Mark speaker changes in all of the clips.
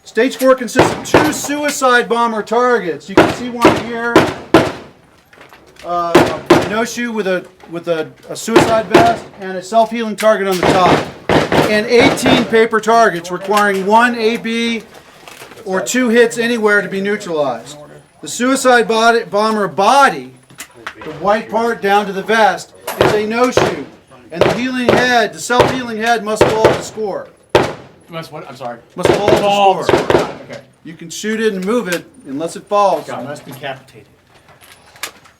Speaker 1: Stage 4 consists of 2 suicide bomber targets. You can see one here, a no-shoe with a suicide vest and a self-healing target on the top. And 18 paper targets requiring 1 AB or 2 hits anywhere to be neutralized. The suicide bomber body, the white part down to the vest, is a no-shoe. And the healing head, the self-healing head must fall to score.
Speaker 2: Must what? I'm sorry.
Speaker 1: Must fall to score.
Speaker 2: Okay.
Speaker 1: You can shoot it and move it unless it falls.
Speaker 2: God, must be decapitated.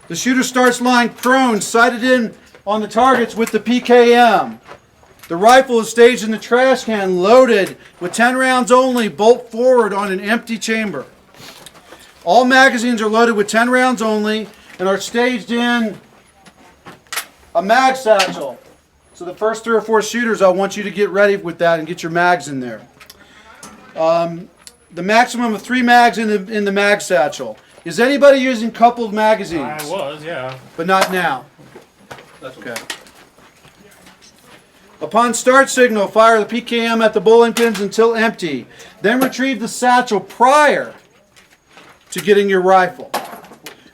Speaker 1: The shooter starts lying prone, sighted in on the targets with the PKM. The rifle is staged in the trash can, loaded with 10 rounds only, bolt forward on an empty chamber. All magazines are loaded with 10 rounds only and are staged in a mag satchel. So the first 3 or 4 shooters, I want you to get ready with that and get your mags in there. The maximum of 3 mags in the mag satchel. Is anybody using coupled magazines?
Speaker 2: I was, yeah.
Speaker 1: But not now. That's okay. Upon start signal, fire the PKM at the bowling pins until empty. Then retrieve the satchel prior to getting your rifle.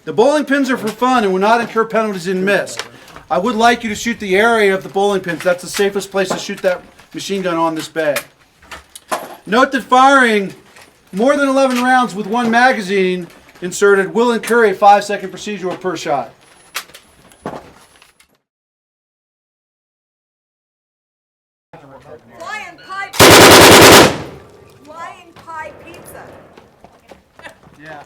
Speaker 1: The bowling pins are for fun and will not incur penalties in missed. I would like you to shoot the area of the bowling pins. That's the safest place to shoot that machine gun on this bag. Note that firing more than 11 rounds with 1 magazine inserted will incur a 5-second procedural per shot.
Speaker 3: Flying pie pizza.
Speaker 1: Yeah.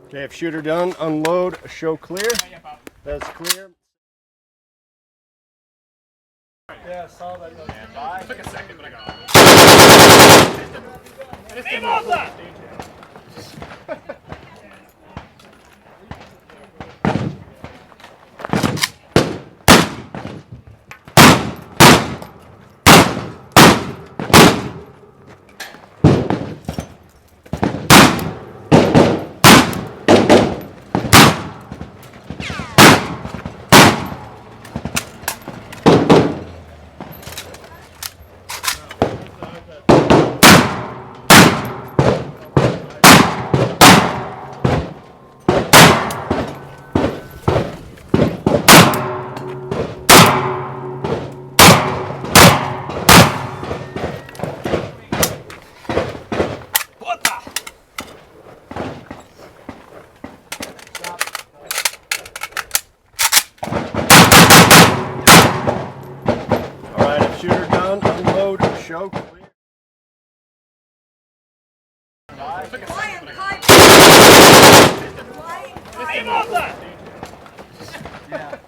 Speaker 4: Okay, if shooter done, unload, show clear. That's clear.
Speaker 1: Yeah, I saw that.
Speaker 2: It took a second, but I got it.
Speaker 4: Shooter done, unload, show clear.
Speaker 3: Flying pie
Speaker 1: Yeah.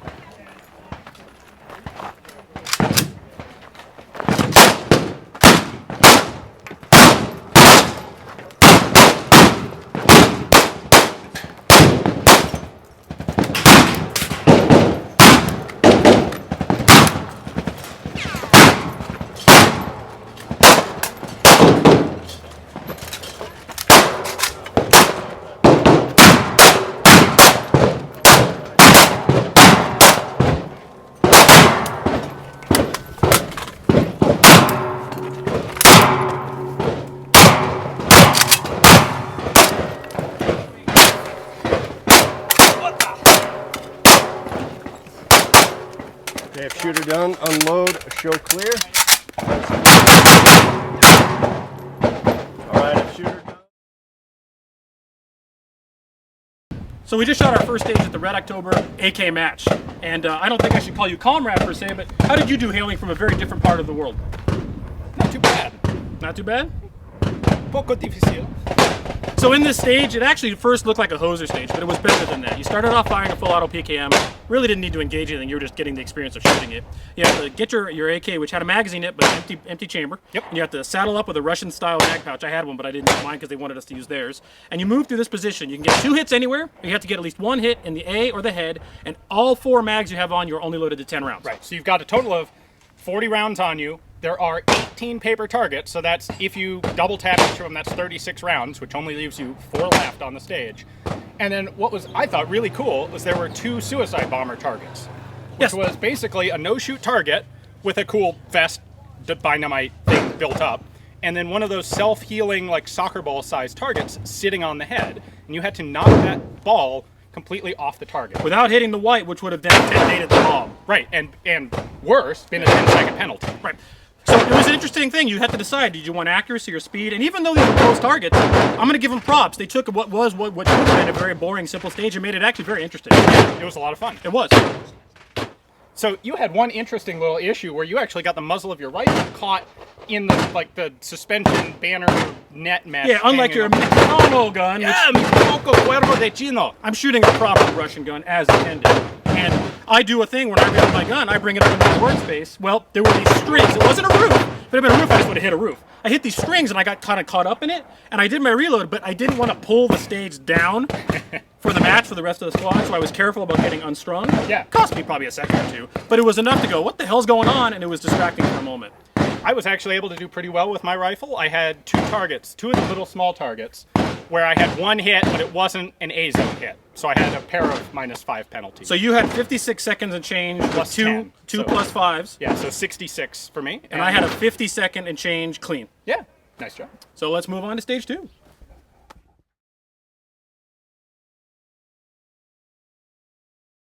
Speaker 4: Okay, if shooter done, unload, show clear. Alright, if shooter done.
Speaker 5: So we just shot our first stage at the Red October AK match, and I don't think I should call you comrade per se, but how did you do hailing from a very different part of the world?
Speaker 2: Not too bad.
Speaker 5: Not too bad?
Speaker 6: poco difícil.
Speaker 5: So in this stage, it actually first looked like a hoser stage, but it was better than that. You started off firing a full auto PKM, really didn't need to engage anything, you were just getting the experience of shooting it. You had to get your AK, which had a magazine in it, but empty chamber.
Speaker 6: Yep.
Speaker 5: And you have to saddle up with a Russian style mag pouch. I had one, but I didn't use mine because they wanted us to use theirs. And you move through this position. You can get 2 hits anywhere, or you have to get at least 1 hit in the A or the head, and all 4 mags you have on, you're only loaded to 10 rounds.
Speaker 6: Right, so you've got a total of 40 rounds on you. There are 18 paper targets, so that's, if you double tap each of them, that's 36 rounds, which only leaves you 4 left on the stage. And then what was, I thought, really cool was there were 2 suicide bomber targets, which
Speaker 5: Yes.
Speaker 6: was basically a no-shoot target with a cool vest dynamite thing built up, and then one of those self-healing, like soccer ball-sized targets sitting on the head, and you had to knock that ball completely off the target.
Speaker 5: Without hitting the white, which would have then detonated the bomb.
Speaker 6: Right, and worse, been a 10-second penalty.
Speaker 5: Right. So it was an interesting thing. You had to decide, did you want accuracy or speed? And even though these were close targets, I'm going to give them props. They took what would have been a very boring, simple stage and made it actually very interesting.
Speaker 6: It was a lot of fun.
Speaker 5: It was.
Speaker 6: So you had one interesting little issue where you actually got the muzzle of your rifle caught in the suspension banner net mesh.
Speaker 5: Yeah, unlike your Mikado gun,
Speaker 6: Yeah, mi poco cuervo de chino.
Speaker 5: I'm shooting a proper Russian gun as intended. And I do a thing when I reload my gun, I bring it up into my workspace. Well, there were these strings. It wasn't a roof. If it had been a roof, I just would have hit a roof. I hit these strings and I got kind of caught up in it. And I did my reload, but I didn't want to pull the stage down for the match for the rest of the squad, so I was careful about getting unstrung.
Speaker 6: Yeah.
Speaker 5: Cost me probably a second or 2, but it was enough to go, what the hell's going on? And it was distracting for a moment.
Speaker 6: I was actually able to do pretty well with my rifle. I had 2 targets, 2 of the little small targets, where I had 1 hit, but it wasn't an A zone hit. So I had a pair of -5 penalties.
Speaker 5: So you had 56 seconds and change with
Speaker 6: Plus
Speaker 5: 2
Speaker 6: 10, so-
Speaker 5: plus 5s.
Speaker 6: yeah, so 66 for me.
Speaker 5: And I had a 50-second and change clean.
Speaker 6: Yeah, nice job.
Speaker 5: So let's move on to stage 2.